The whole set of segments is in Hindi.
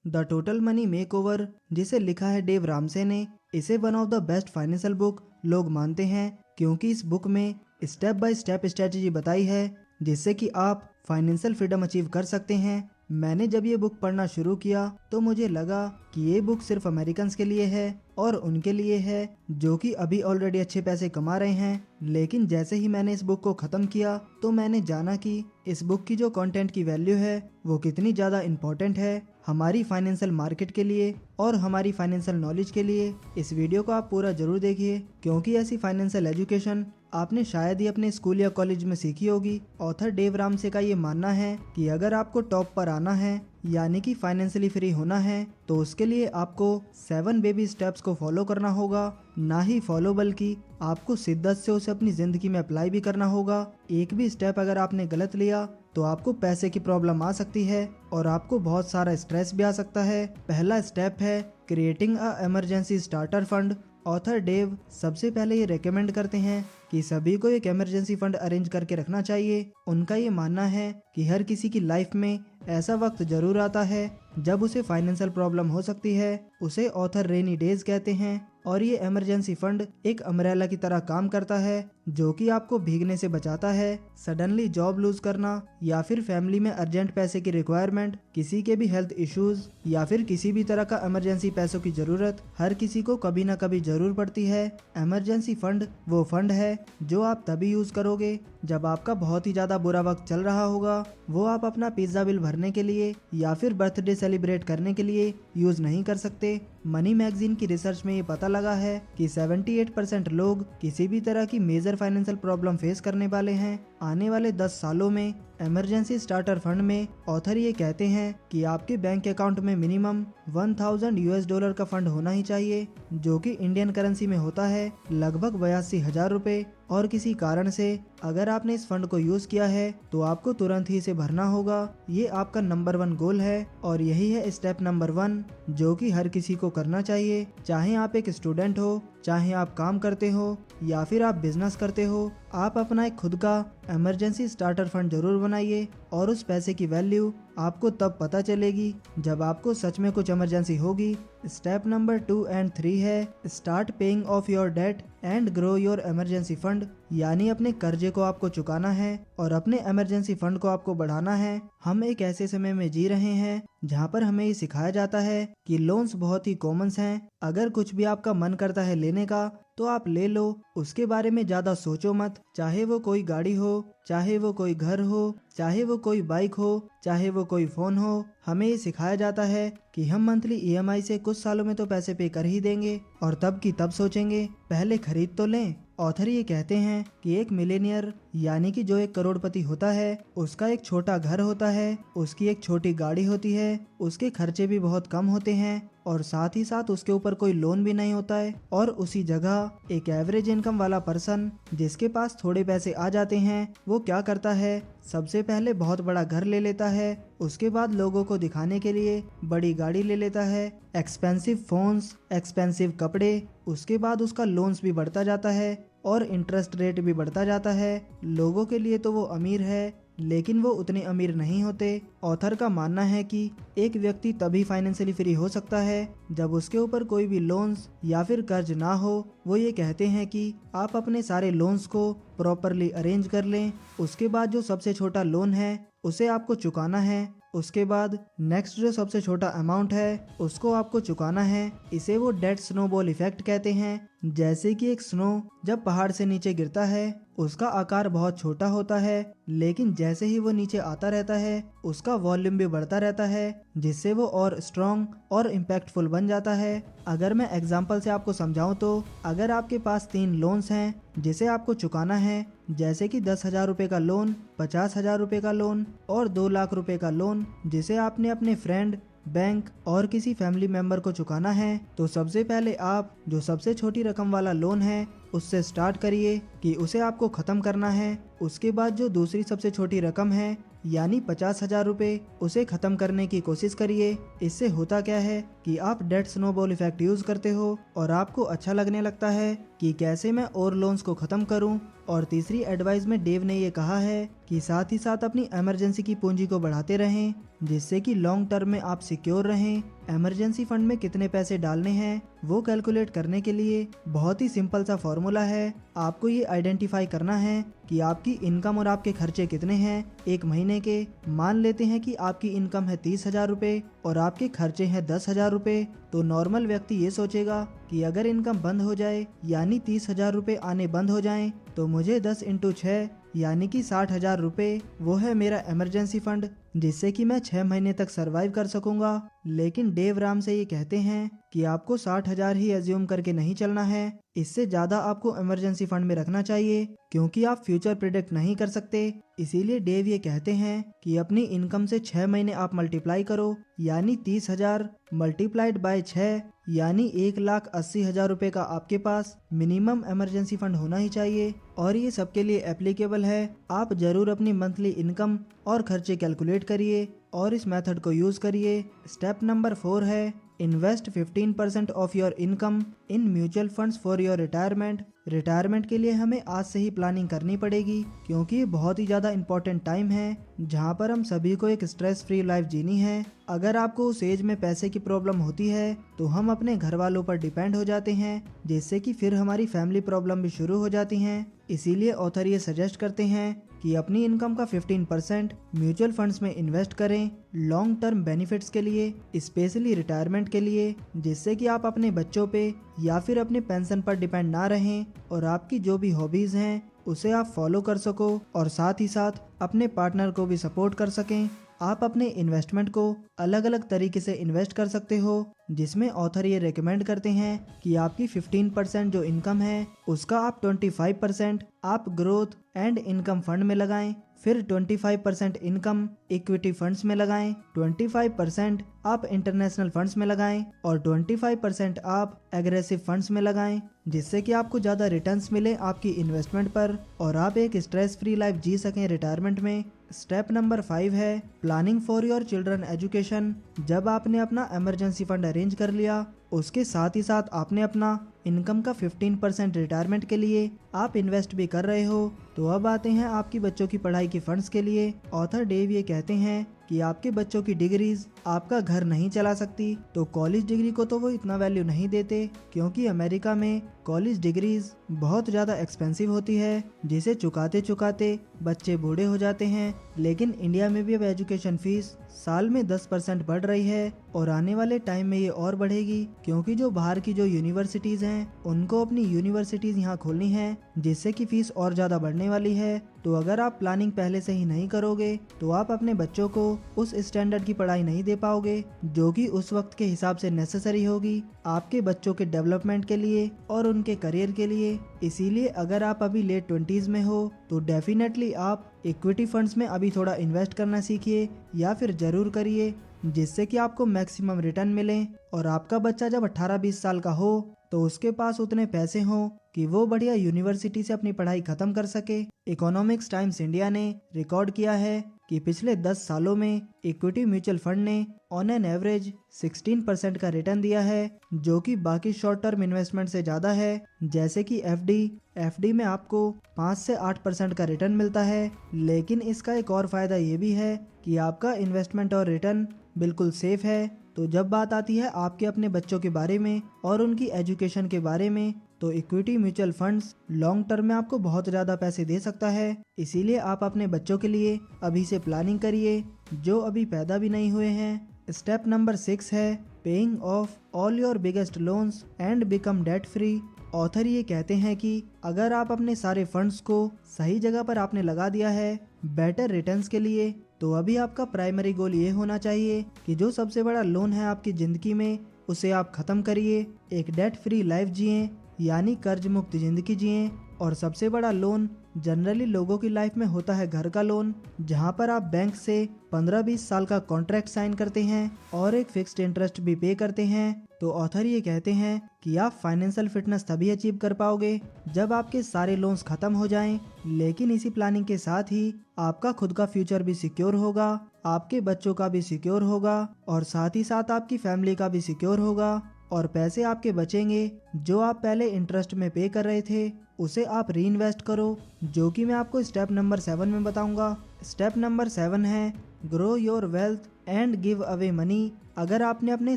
द टोटल मनी मेकओवर, जिसे लिखा है डेव रामसे ने, इसे one of the best financial book लोग मानते हैं, क्योंकि इस बुक में स्टेप बाय स्टेप स्ट्रेटेजी बताई है जिससे कि आप फाइनेंशियल फ्रीडम अचीव कर सकते हैं। मैंने जब ये बुक पढ़ना शुरू किया तो मुझे लगा कि ये बुक सिर्फ अमेरिकन्स के लिए है और उनके लिए है जो कि अभी ऑलरेडी अच्छे पैसे कमा रहे हैं। लेकिन जैसे ही मैंने इस बुक को खत्म किया तो मैंने जाना कि इस बुक की जो कंटेंट की वैल्यू है वो कितनी ज़्यादा इम्पोर्टेंट है हमारी फाइनेंशियल मार्केट के लिए और हमारी फाइनेंशियल नॉलेज के लिए। इस वीडियो को आप पूरा जरूर देखिए, क्योंकि ऐसी फाइनेंशियल एजुकेशन आपने शायद ही अपने स्कूल या कॉलेज में सीखी होगी। ऑथर डेव रामसे का ये मानना है कि अगर आपको टॉप पर आना है, यानी कि फाइनेंशियली फ्री होना है, तो उसके लिए आपको 7 बेबी स्टेप्स को फॉलो करना होगा। ना ही फॉलो बल्कि आपको शिद्दत से उसे अपनी जिंदगी में अप्लाई भी करना होगा। एक भी स्टेप अगर आपने गलत लिया तो आपको पैसे की प्रॉब्लम आ सकती है और आपको बहुत सारा स्ट्रेस भी आ सकता है। पहला स्टेप है creating a emergency starter fund. Author Dave सबसे पहले ये रेकमेंड करते हैं कि सभी को एक इमरजेंसी फंड अरेंज करके रखना चाहिए। उनका ये मानना है कि हर किसी की लाइफ में ऐसा वक्त जरूर आता है जब उसे फाइनेंशियल प्रॉब्लम हो सकती है। उसे ऑथर रेनी डेज कहते हैं और ये इमरजेंसी फंड एक अम्ब्रेला की तरह काम करता है जो कि आपको भीगने से बचाता है। सडनली जॉब लूज करना या फिर फैमिली में अर्जेंट पैसे की रिक्वायरमेंट, किसी के भी हेल्थ इश्यूज या फिर किसी भी तरह का इमरजेंसी पैसों की जरूरत हर किसी को कभी ना कभी जरूर पड़ती है। इमरजेंसी फंड वो फंड है जो आप तभी यूज करोगे जब आपका बहुत ही ज्यादा बुरा वक्त चल रहा होगा। वो आप अपना पिज्जा बिल भरने के लिए या फिर बर्थडे सेलिब्रेट करने के लिए यूज नहीं कर सकते। मनी मैगजीन की रिसर्च में ये पता लगा है कि 78% लोग किसी भी तरह की मेजर फाइनेंशियल प्रॉब्लम फेस करने वाले हैं आने वाले 10 सालों में। इमरजेंसी स्टार्टर फंड में ऑथर ये कहते हैं कि आपके बैंक अकाउंट में मिनिमम $1000 का फंड होना ही चाहिए, जो कि इंडियन करेंसी में होता है लगभग 82,000 रुपए। और किसी कारण से अगर आपने इस फंड को यूज किया है तो आपको तुरंत ही इसे भरना होगा। ये आपका नंबर 1 गोल है और यही है स्टेप नंबर 1 जो कि हर किसी को करना चाहिए, चाहे आप एक स्टूडेंट हो, चाहे आप काम करते हो या फिर आप बिजनेस करते हो। आप अपना एक खुद का इमरजेंसी स्टार्टर फंड जरूर बनाइए और उस पैसे की वैल्यू आपको तब पता चलेगी जब आपको सच में कुछ इमरजेंसी होगी। स्टेप नंबर 2 एंड 3 है start paying off your debt and grow your emergency fund, यानी अपने कर्जे को आपको चुकाना है और अपने इमरजेंसी फंड को आपको बढ़ाना है। हम एक ऐसे समय में जी रहे हैं जहाँ पर हमें ये सिखाया जाता है कि लोन्स बहुत ही कॉमन्स हैं। अगर कुछ भी आपका मन करता है लेने का तो आप ले लो, उसके बारे में ज्यादा सोचो मत। चाहे वो कोई गाड़ी हो, चाहे वो कोई घर हो, चाहे वो कोई बाइक हो, चाहे वो कोई फोन हो। हमें ये सिखाया जाता है कि हम मंथली ईएमआई से कुछ सालों में तो पैसे पे कर ही देंगे और तब की तब सोचेंगे, पहले खरीद तो लें। ऑथर ये कहते हैं कि एक मिलेनियर यानी कि जो एक करोड़पति होता है उसका एक छोटा घर होता है, उसकी एक छोटी गाड़ी होती है, उसके खर्चे भी बहुत कम होते हैं और साथ ही साथ उसके ऊपर कोई लोन भी नहीं होता है। और उसी जगह एक एवरेज इनकम वाला पर्सन जिसके पास थोड़े पैसे आ जाते हैं वो क्या करता है, सबसे पहले बहुत बड़ा घर ले लेता है, उसके बाद लोगों को दिखाने के लिए बड़ी गाड़ी ले लेता है, एक्सपेंसिव फोन्स, एक्सपेंसिव कपड़े, उसके बाद उसका लोन्स भी बढ़ता जाता है और इंटरेस्ट रेट भी बढ़ता जाता है। लोगों के लिए तो वो अमीर है लेकिन वो उतने अमीर नहीं होते। ऑथर का मानना है कि एक व्यक्ति तभी फाइनेंशियली फ्री हो सकता है जब उसके ऊपर कोई भी लोन्स या फिर कर्ज ना हो। वो ये कहते हैं कि आप अपने सारे लोन्स को प्रॉपरली अरेंज कर लें, उसके बाद जो सबसे छोटा लोन है उसे आपको चुकाना है, उसके बाद नेक्स्ट जो सबसे छोटा अमाउंट है उसको आपको चुकाना है। इसे वो डेट स्नोबॉल इफेक्ट कहते हैं। जैसे कि एक स्नो जब पहाड़ से नीचे गिरता है उसका आकार बहुत छोटा होता है, लेकिन जैसे ही वो नीचे आता रहता है उसका वॉल्यूम भी बढ़ता रहता है जिससे वो और स्ट्रॉन्ग और इम्पैक्टफुल बन जाता है। अगर मैं एग्जांपल से आपको समझाऊं तो अगर आपके पास 3 लोन्स हैं जिसे आपको चुकाना है, जैसे कि 10,000 रुपए का लोन, 50,000 रुपए का लोन और 2 लाख रुपए का लोन जिसे आपने अपने फ्रेंड, बैंक और किसी फैमिली मेंबर को चुकाना है, तो सबसे पहले आप जो सबसे छोटी रकम वाला लोन है उससे स्टार्ट करिए कि उसे आपको खत्म करना है। उसके बाद जो दूसरी सबसे छोटी रकम है यानी 50,000 रुपए, उसे खत्म करने की कोशिश करिए। इससे होता क्या है कि आप डेट स्नोबॉल इफेक्ट यूज करते हो और आपको अच्छा लगने लगता है कि कैसे मैं और लोन्स को खत्म करूं। और तीसरी एडवाइस में डेव ने ये कहा है कि साथ ही साथ अपनी इमरजेंसी की पूंजी को बढ़ाते रहें, जिससे कि लॉन्ग टर्म में आप सिक्योर रहें। इमरजेंसी फंड में कितने पैसे डालने हैं वो कैलकुलेट करने के लिए बहुत ही सिंपल सा फॉर्मूला है। आपको ये आइडेंटिफाई करना है कि आपकी इनकम और आपके खर्चे कितने हैं एक महीने के। मान लेते हैं कि आपकी इनकम है 30,000 रुपए और आपके खर्चे हैं 10,000 रुपए। तो नॉर्मल व्यक्ति ये सोचेगा कि अगर इनकम बंद हो जाए यानी 30,000 रुपए आने बंद हो जाएं, तो मुझे 10 × 6 यानी कि 60,000 रुपए वो है मेरा इमरजेंसी फंड, जिससे कि मैं 6 महीने तक सरवाइव कर सकूंगा। लेकिन डेव रामसे ये कहते हैं कि आपको 60,000 ही एज्यूम करके नहीं चलना है, इससे ज्यादा आपको इमरजेंसी फंड में रखना चाहिए, क्योंकि आप फ्यूचर प्रिडिक्ट नहीं कर सकते। इसीलिए डेव ये कहते हैं कि अपनी इनकम से 6 महीने आप मल्टीप्लाई करो, यानी 30,000 मल्टीप्लाइड बाय 6 यानी 1,80,000 रुपए का आपके पास मिनिमम इमरजेंसी फंड होना ही चाहिए। और ये सबके लिए एप्लीकेबल है। आप जरूर अपनी मंथली इनकम और खर्चे कैलकुलेट करिए और इस मेथड को यूज करिए। स्टेप नंबर 4 है invest 15% of your income in mutual funds for your retirement. Retirement के लिए हमें आज से ही प्लानिंग करनी पड़ेगी, क्योंकि ये बहुत ही ज़्यादा इंपॉर्टेंट टाइम है जहाँ पर हम सभी को एक स्ट्रेस फ्री लाइफ जीनी है। अगर आपको उस एज में पैसे की प्रॉब्लम होती है तो हम अपने घर वालों पर डिपेंड हो जाते हैं, जिससे कि फिर हमारी फैमिली प्रॉब्लम भी शुरू हो जाती हैं। इसीलिए ऑथर ये सजेस्ट करते हैं कि अपनी इनकम का 15% म्यूचुअल फंड्स में इन्वेस्ट करें लॉन्ग टर्म बेनिफिट्स के लिए, स्पेशली रिटायरमेंट के लिए, जिससे कि आप अपने बच्चों पे या फिर अपने पेंशन पर डिपेंड ना रहें और आपकी जो भी हॉबीज हैं उसे आप फॉलो कर सको और साथ ही साथ अपने पार्टनर को भी सपोर्ट कर सकें। आप अपने इन्वेस्टमेंट को अलग अलग तरीके से इन्वेस्ट कर सकते हो, जिसमें ऑथर ये रेकमेंड करते हैं कि आपकी 15% जो इनकम है उसका आप 25% आप ग्रोथ एंड इनकम फंड में लगाएं, फिर 25% इनकम इक्विटी फंड्स में लगाएं, 25% आप इंटरनेशनल फंड्स में लगाएं और 25% आप एग्रेसिव फंड्स में लगाएं, जिससे कि आपको ज़्यादा रिटर्न्स मिले आपकी इन्वेस्टमेंट पर और आप एक स्ट्रेस फ्री लाइफ जी सकें रिटायरमेंट में। स्टेप नंबर 5 है planning for your children education. जब आपने अपना इमरजेंसी फंड अरेंज कर लिया, उसके साथ ही साथ आपने अपना इनकम का 15% रिटायरमेंट के लिए आप इन्वेस्ट भी कर रहे हो, तो अब आते हैं आपकी बच्चों की पढ़ाई के फंड्स के लिए। ऑथर डेव ये कहते हैं कि आपके बच्चों की डिग्रीज आपका घर नहीं चला सकती, तो कॉलेज डिग्री को तो वो इतना वैल्यू नहीं देते, क्योंकि अमेरिका में कॉलेज डिग्रीज बहुत ज़्यादा एक्सपेंसिव होती है, जिसे चुकाते चुकाते बच्चे बूढ़े हो जाते हैं। लेकिन इंडिया में भी अब एजुकेशन फीस साल में 10% बढ़ रही है और आने वाले टाइम में ये और बढ़ेगी, क्योंकि जो बाहर की जो यूनिवर्सिटीज़ हैं उनको अपनी यूनिवर्सिटीज़ यहाँ खोलनी है, जिससे कि फीस और ज़्यादा बढ़ने वाली है। तो अगर आप प्लानिंग पहले से ही नहीं करोगे तो आप अपने बच्चों को उस स्टैंडर्ड की पढ़ाई नहीं दे पाओगे जो कि उस वक्त के हिसाब से नेसेसरी होगी आपके बच्चों के डेवलपमेंट के लिए और उनके करियर के लिए। इसीलिए अगर आप अभी लेट 20s में हो तो डेफिनेटली आप इक्विटी फंड्स में अभी थोड़ा इन्वेस्ट करना सीखिए या फिर जरूर करिए, जिससे कि आपको मैक्सिमम रिटर्न मिले और आपका बच्चा जब 18-20 साल का हो तो उसके पास उतने पैसे हों कि वो बढ़िया यूनिवर्सिटी से अपनी पढ़ाई खत्म कर सके। इकोनॉमिक्स टाइम्स इंडिया ने रिकॉर्ड किया है कि पिछले 10 सालों में इक्विटी म्यूचुअल फंड ने ऑन एन एवरेज 16% का रिटर्न दिया है, जो कि बाकी शॉर्ट टर्म इन्वेस्टमेंट से ज़्यादा है, जैसे कि एफडी में आपको 5 से 8% का रिटर्न मिलता है। लेकिन इसका एक और फायदा ये भी है कि आपका इन्वेस्टमेंट और रिटर्न बिल्कुल सेफ है। तो जब बात आती है आपके अपने बच्चों के बारे में और उनकी एजुकेशन के बारे में, तो equity mutual funds long term में आपको बहुत ज़्यादा पैसे दे सकता है। इसीलिए आप अपने बच्चों के लिए अभी से प्लानिंग करिए जो अभी पैदा भी नहीं हुए हैं। स्टेप नंबर 6 है paying off all your biggest loans and become debt free. Author ये कहते हैं कि अगर आप अपने सारे फंड्स को सही जगह पर आपने लगा दिया है बेटर रिटर्न्स के लिए, तो अभी आपका प्राइमरी गोल ये होना चाहिए कि जो सबसे बड़ा लोन है आपकी ज़िंदगी में उसे आप ख़त्म करिए, एक डेट फ्री लाइफ जिएं, यानी कर्ज मुक्त ज़िंदगी जिएं। और सबसे बड़ा लोन जनरली लोगों की लाइफ में होता है घर का लोन, जहां पर आप बैंक से 15-20 साल का कॉन्ट्रैक्ट साइन करते हैं और एक फिक्स्ड इंटरेस्ट भी पे करते हैं। तो ऑथर ये कहते हैं कि आप फाइनेंशियल फिटनेस तभी अचीव कर पाओगे जब आपके सारे लोन्स खत्म हो जाएं। लेकिन इसी प्लानिंग के साथ ही आपका खुद का फ्यूचर भी सिक्योर होगा, आपके बच्चों का भी सिक्योर होगा और साथ ही साथ आपकी फैमिली का भी सिक्योर होगा और पैसे आपके बचेंगे जो आप पहले इंटरेस्ट में पे कर रहे थे उसे आप री इन्वेस्ट करो, जो कि मैं आपको स्टेप नंबर 7 में बताऊंगा। स्टेप नंबर 7 है grow your wealth and give away money. अगर आपने अपने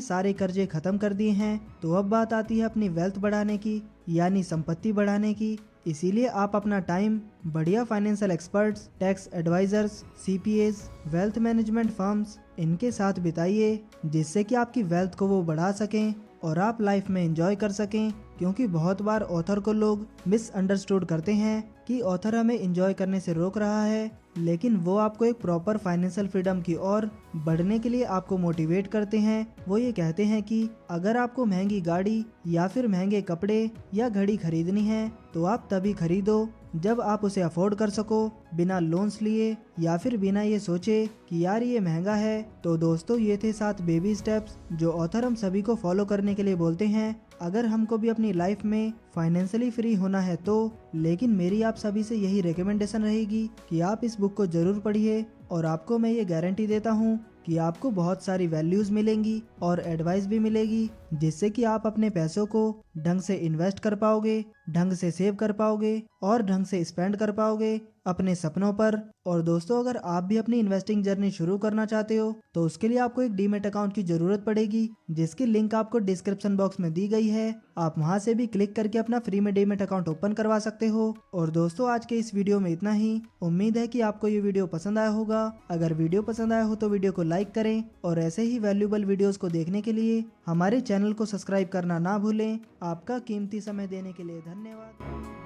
सारे कर्जे खत्म कर दिए हैं तो अब बात आती है अपनी वेल्थ बढ़ाने की, यानी संपत्ति बढ़ाने की। इसीलिए आप अपना टाइम बढ़िया financial experts, tax advisors, CPAs, wealth management firms इनके साथ बिताइए, जिससे कि आपकी वेल्थ को वो बढ़ा सकें और आप लाइफ में एंजॉय कर सकें। क्योंकि बहुत बार ऑथर को लोग मिसअंडरस्टूड करते हैं कि ऑथर हमें एंजॉय करने से रोक रहा है, लेकिन वो आपको एक प्रॉपर फाइनेंशियल फ्रीडम की ओर बढ़ने के लिए आपको मोटिवेट करते हैं। वो ये कहते हैं कि अगर आपको महंगी गाड़ी या फिर महंगे कपड़े या घड़ी खरीदनी है तो आप तभी खरीदो जब आप उसे अफोर्ड कर सको, बिना लोन्स लिए या फिर बिना ये सोचे कि यार ये महंगा है। तो दोस्तों, ये थे 7 बेबी स्टेप्स जो ऑथर हम सभी को फॉलो करने के लिए बोलते हैं अगर हमको भी अपनी लाइफ में फाइनेंशियली फ्री होना है तो। लेकिन मेरी आप सभी से यही रिकमेंडेशन रहेगी कि आप इस बुक को जरूर पढ़िए और आपको मैं ये गारंटी देता हूँ कि आपको बहुत सारी वैल्यूज मिलेंगी और एडवाइस भी मिलेगी, जिससे कि आप अपने पैसों को ढंग से इन्वेस्ट कर पाओगे, ढंग से सेव कर पाओगे और ढंग से स्पेंड कर पाओगे अपने सपनों पर। और दोस्तों, अगर आप भी अपनी इन्वेस्टिंग जर्नी शुरू करना चाहते हो तो उसके लिए आपको एक डीमैट अकाउंट की जरूरत पड़ेगी, जिसकी लिंक आपको डिस्क्रिप्शन बॉक्स में दी गई है। आप वहां से भी क्लिक करके अपना फ्री में डीमैट अकाउंट ओपन करवा सकते हो। और दोस्तों, आज के इस वीडियो में इतना ही। उम्मीद है कि आपको ये वीडियो पसंद आया होगा। अगर वीडियो पसंद आया हो तो वीडियो को लाइक करें और ऐसे ही वैल्यूएबल वीडियोस को देखने के लिए हमारे चैनल को सब्सक्राइब करना ना भूलें। आपका कीमती समय देने के लिए धन्यवाद।